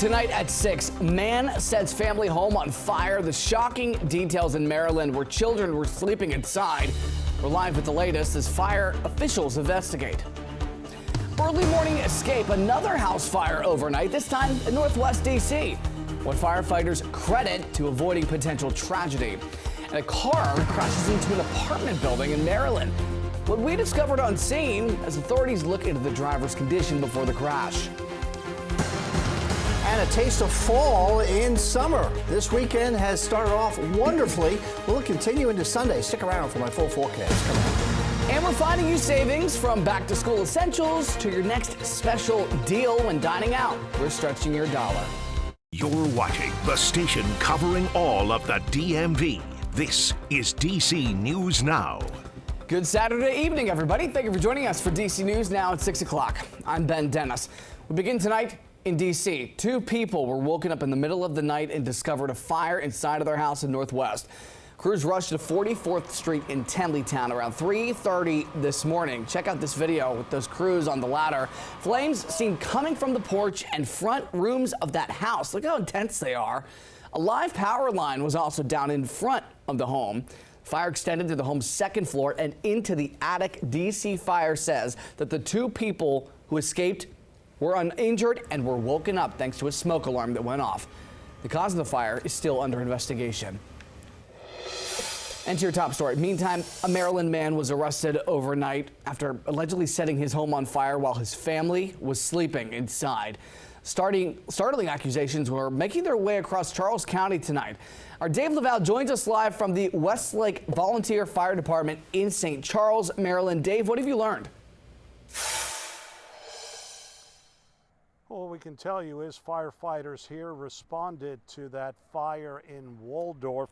Tonight at 6, man sets family home on fire. The shocking details in Maryland where children were sleeping inside. We're live with the latest as fire officials investigate. Early morning escape, another house fire overnight, this time in Northwest D.C. What firefighters credit to avoiding potential tragedy. And a car crashes into an apartment building in Maryland. What we discovered on scene as authorities look into the driver's condition before the crash. And a taste of fall in summer. This weekend has started off wonderfully. We'll continue into Sunday. Stick around for my full forecast. Come on. And we're finding you savings from back to school essentials to your next special deal when dining out. We're stretching your dollar. You're watching the station covering all of the DMV. This is DC News Now. Good Saturday evening, everybody. Thank you for joining us for DC News Now at 6 o'clock. I'm Ben Dennis. We begin tonight in D.C. Two people were woken up in the middle of the night and discovered a fire inside of their house in Northwest. Crews rushed to 44th Street in Tenleytown around 3:30 this morning. Check out this video with those crews on the ladder. Flames seen coming from the porch and front rooms of that house. Look how intense they are. A live power line was also down in front of the home. Fire extended to the home's second floor and into the attic. D.C. Fire says that the two people who escaped were uninjured and were woken up thanks to a smoke alarm that went off. The cause of the fire is still under investigation. And to your top story. Meantime, a Maryland man was arrested overnight after allegedly setting his home on fire while his family was sleeping inside. Startling accusations were making their way across Charles County tonight. Our Dave Laval joins us live from the Westlake Volunteer Fire Department in St. Charles, Maryland. Dave, what have you learned? Well, what we can tell you is firefighters here responded to that fire in Waldorf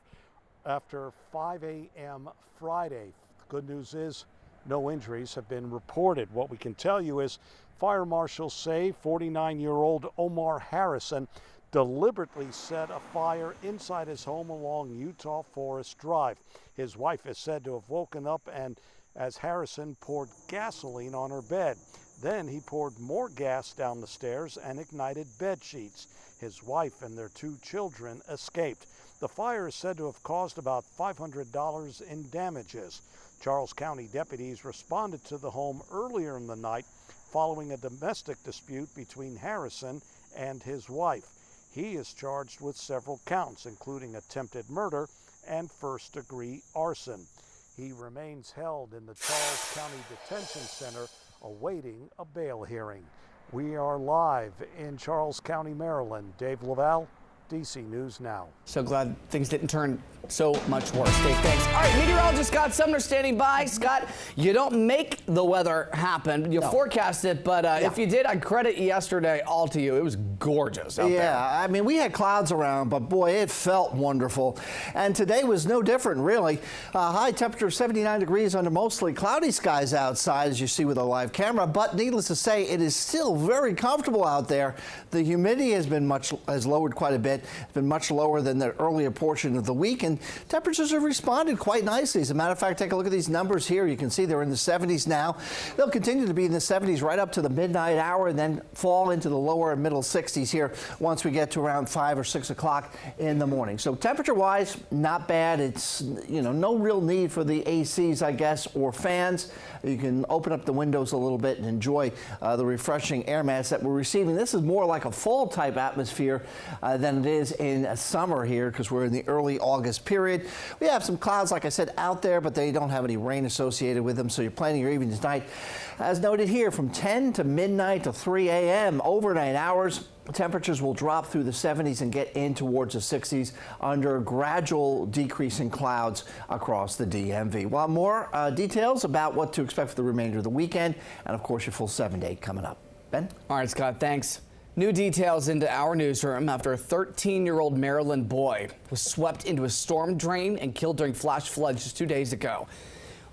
after 5 a.m. Friday. The good news is no injuries have been reported. What we can tell you is fire marshals say 49-year-old Omar Harrison deliberately set a fire inside his home along Utah Forest Drive. His wife is said to have woken up and as Harrison poured gasoline on her bed. Then he poured more gas down the stairs and ignited bed sheets. His wife and their two children escaped. The fire is said to have caused about $500 in damages. Charles County deputies responded to the home earlier in the night following a domestic dispute between Harrison and his wife. He is charged with several counts, including attempted murder and first-degree arson. He remains held in the Charles County Detention Center awaiting a bail hearing. We are live in Charles County, Maryland. Dave Laval, DC News Now. So glad things didn't turn so much worse. Dave, thanks. All right, meteorologist Scott Sumner standing by. Scott, you don't make the weather happen. You forecast it, but if you did, I credit yesterday all to you. It was gorgeous out there. I mean, we had clouds around, but boy, it felt wonderful. And today was no different, really. High temperature 79 degrees under mostly cloudy skies outside, as you see with a live camera. But needless to say, it is still very comfortable out there. The humidity has lowered quite a bit. It's been much lower than the earlier portion of the week, and temperatures have responded quite nicely. As a matter of fact, take a look at these numbers here. You can see they're in the 70s now. They'll continue to be in the 70s right up to the midnight hour and then fall into the lower and middle 60s here once we get to around 5 or 6 o'clock in the morning. So temperature-wise, not bad. It's, no real need for the ACs, I guess, or fans. You can open up the windows a little bit and enjoy the refreshing air mass that we're receiving. This is more like a fall-type atmosphere than it is in summer here because we're in the early August period. We have some clouds, like I said, out there, but they don't have any rain associated with them, so you're planning your evening tonight. As noted here, from 10 to midnight to 3 a.m. overnight hours, temperatures will drop through the 70s and get in towards the 60s under gradual decrease in clouds across the DMV. We'll have more details about what to expect for the remainder of the weekend, and of course your full 7-day coming up. Ben? All right, Scott, thanks. New details into our newsroom after a 13-year-old Maryland boy was swept into a storm drain and killed during flash floods just 2 days ago.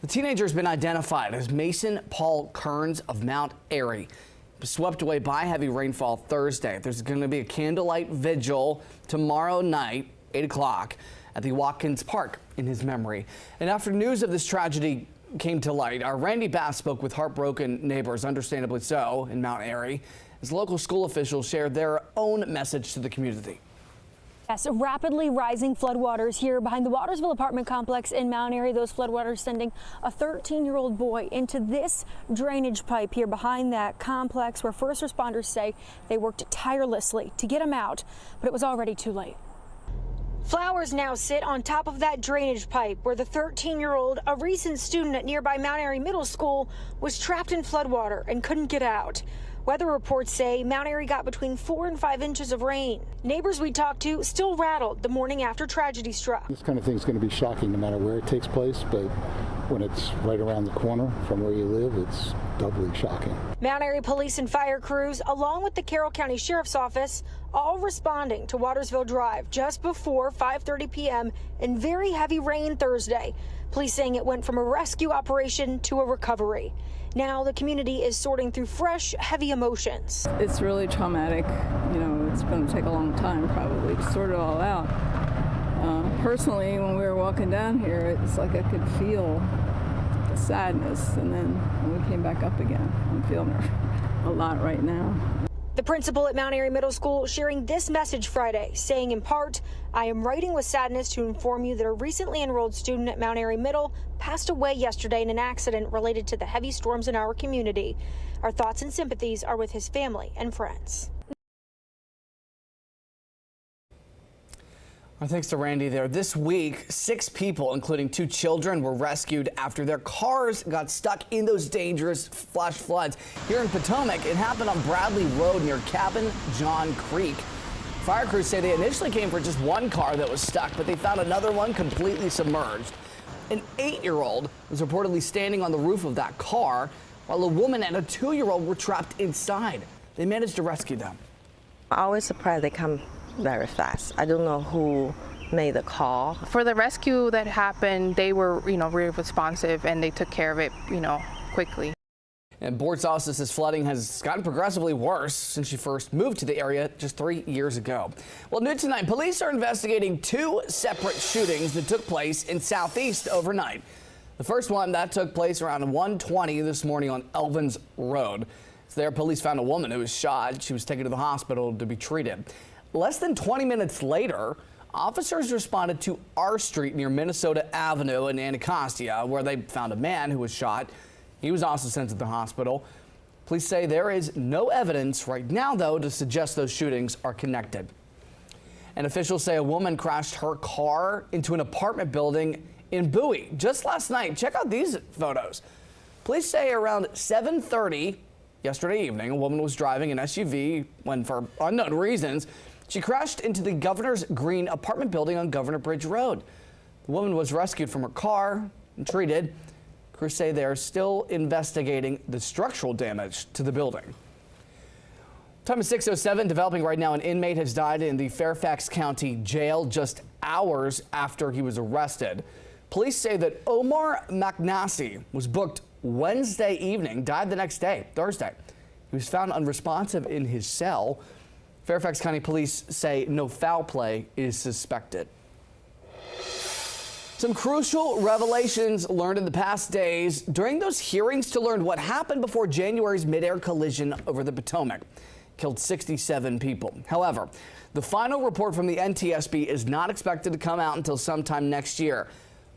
The teenager has been identified as Mason Paul Kearns of Mount Airy. He was swept away by heavy rainfall Thursday. There's going to be a candlelight vigil tomorrow night, 8 o'clock, at the Watkins Park in his memory. And after news of this tragedy came to light. Our Randy Bass spoke with heartbroken neighbors, understandably so, in Mount Airy, as local school officials shared their own message to the community. Yes, rapidly rising floodwaters here behind the Watersville apartment complex in Mount Airy. Those floodwaters sending a 13-year-old boy into this drainage pipe here behind that complex, where first responders say they worked tirelessly to get him out, but it was already too late. Flowers now sit on top of that drainage pipe where the 13-year-old, a recent student at nearby Mount Airy Middle School, was trapped in floodwater and couldn't get out. Weather reports say Mount Airy got between 4 and 5 inches of rain. Neighbors we talked to still rattled the morning after tragedy struck. This kind of thing is going to be shocking no matter where it takes place, but when it's right around the corner from where you live, it's doubly shocking. Mount Airy police and fire crews, along with the Carroll County Sheriff's Office, all responding to Watersville Drive just before 5:30 p.m. in very heavy rain Thursday. Police saying it went from a rescue operation to a recovery. Now the community is sorting through fresh, heavy emotions. It's really traumatic. You know, it's going to take a long time probably to sort it all out. Personally, when we were walking down here, it's like I could feel the sadness, and then when we came back up again, I'm feeling a lot right now. The principal at Mount Airy Middle School sharing this message Friday, saying in part, "I am writing with sadness to inform you that a recently enrolled student at Mount Airy Middle passed away yesterday in an accident related to the heavy storms in our community. Our thoughts and sympathies are with his family and friends." Our thanks to Randy there. This week, 6 people, including 2 children, were rescued after their cars got stuck in those dangerous flash floods. Here in Potomac, it happened on Bradley Road near Cabin John Creek. Fire crews say they initially came for just one car that was stuck, but they found another one completely submerged. An 8-year-old was reportedly standing on the roof of that car, while a woman and a 2-year-old were trapped inside. They managed to rescue them. I'm always surprised they come very fast. I don't know who made the call. For the rescue that happened, they were, really responsive, and they took care of it, quickly. And board also says flooding has gotten progressively worse since she first moved to the area just 3 years ago. Well, new tonight, police are investigating 2 separate shootings that took place in Southeast overnight. The first one that took place around 1:20 this morning on Elvins Road. There, police found a woman who was shot. She was taken to the hospital to be treated. Less than 20 minutes later, officers responded to R Street near Minnesota Avenue in Anacostia, where they found a man who was shot. He was also sent to the hospital. Police say there is no evidence right now, though, to suggest those shootings are connected. And officials say a woman crashed her car into an apartment building in Bowie just last night. Check out these photos. Police say around 7:30 yesterday evening, a woman was driving an SUV when, for unknown reasons, she crashed into the Governor's Green apartment building on Governor Bridge Road. The woman was rescued from her car and treated. Crews say they are still investigating the structural damage to the building. Time is 6:07. Developing right now, an inmate has died in the Fairfax County Jail just hours after he was arrested. Police say that Omar McNasty was booked Wednesday evening, died the next day, Thursday. He was found unresponsive in his cell. Fairfax County Police say no foul play is suspected. Some crucial revelations learned in the past days during those hearings to learn what happened before January's mid-air collision over the Potomac. Killed 67 people. However, the final report from the NTSB is not expected to come out until sometime next year.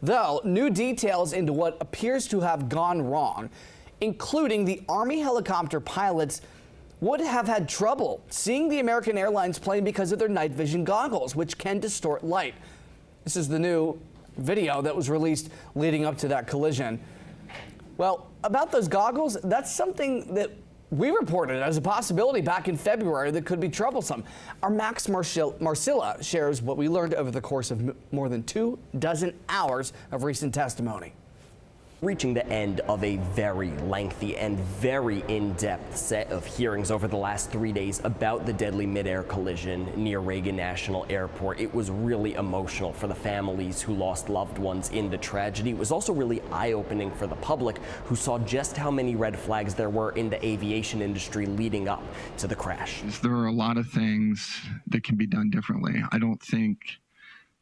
Though new details into what appears to have gone wrong, including the Army helicopter pilots would have had trouble seeing the American Airlines plane because of their night vision goggles, which can distort light. This is the new video that was released leading up to that collision. Well, about those goggles, that's something that we reported as a possibility back in February that could be troublesome. Our Max Marcilla shares what we learned over the course of more than 24 hours of recent testimony. Reaching the end of a very lengthy and very in-depth set of hearings over the last 3 days about the deadly mid-air collision near Reagan National Airport. It was really emotional for the families who lost loved ones in the tragedy. It was also really eye-opening for the public, who saw just how many red flags there were in the aviation industry leading up to the crash. There are a lot of things that can be done differently. I don't think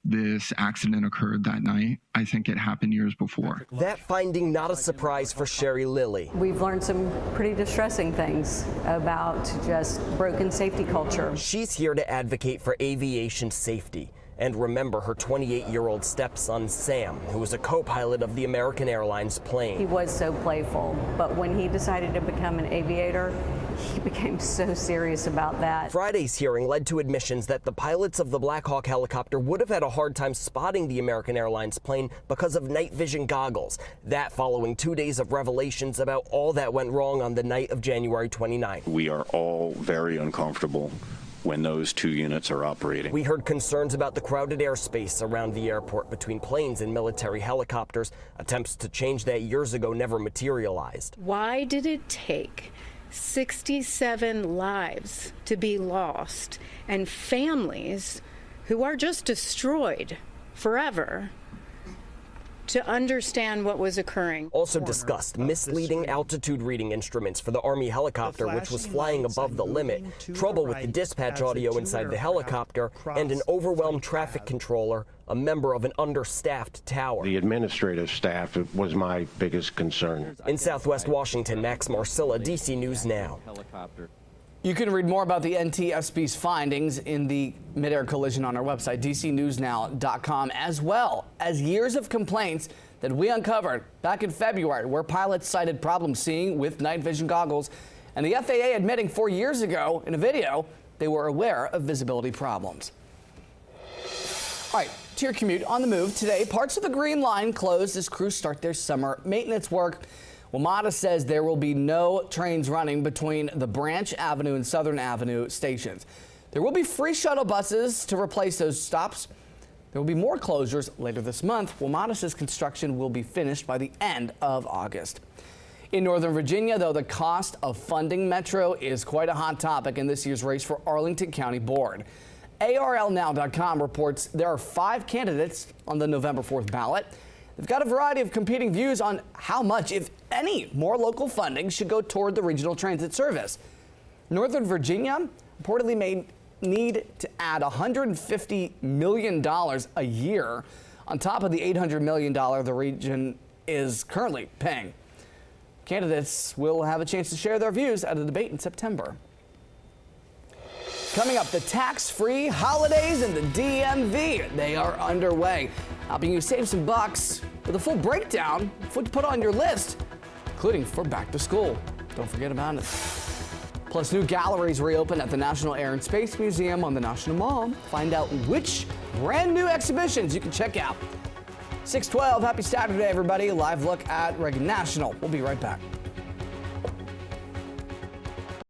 this accident occurred that night. I think it happened years before. That finding not a surprise for Sherry Lilly. We've learned some pretty distressing things about just broken safety culture. She's here to advocate for aviation safety and remember her 28-year-old stepson, Sam, who was a co-pilot of the American Airlines plane. He was so playful, but when he decided to become an aviator, he became so serious about that. Friday's hearing led to admissions that the pilots of the Black Hawk helicopter would have had a hard time spotting the American Airlines plane because of night vision goggles. That following 2 days of revelations about all that went wrong on the night of January 29th. We are all very uncomfortable when those two units are operating. We heard concerns about the crowded airspace around the airport between planes and military helicopters. Attempts to change that years ago never materialized. Why did it take 67 lives to be lost and families who are just destroyed forever to understand what was occurring? Also discussed misleading altitude reading instruments for the Army helicopter, which was flying above the limit, trouble with the dispatch audio inside the helicopter, and an overwhelmed traffic controller, a member of an understaffed tower. The administrative staff was my biggest concern. In Southwest Washington, Max Marcilla, DC News Now. You can read more about the NTSB's findings in the mid-air collision on our website, dcnewsnow.com, as well as years of complaints that we uncovered back in February where pilots cited problems seeing with night vision goggles, and the FAA admitting 4 years ago in a video they were aware of visibility problems. All right, to your commute on the move today, parts of the Green Line closed as crews start their summer maintenance work. WMATA says there will be no trains running between the Branch Avenue and Southern Avenue stations. There will be free shuttle buses to replace those stops. There will be more closures later this month. WMATA says construction will be finished by the end of August. In Northern Virginia, though, the cost of funding Metro is quite a hot topic in this year's race for Arlington County Board. ARLnow.com reports there are 5 candidates on the November 4th ballot. They've got a variety of competing views on how much, if any, more local funding should go toward the regional transit service. Northern Virginia reportedly may need to add $150 million a year on top of the $800 million the region is currently paying. Candidates will have a chance to share their views at a debate in September. Coming up, the tax-free holidays in the DMV. They are underway, helping you save some bucks with a full breakdown of what to put on your list, including for back to school. Don't forget about it. Plus, new galleries reopen at the National Air and Space Museum on the National Mall. Find out which brand new exhibitions you can check out. 6:12, happy Saturday, everybody. Live look at Reagan National. We'll be right back.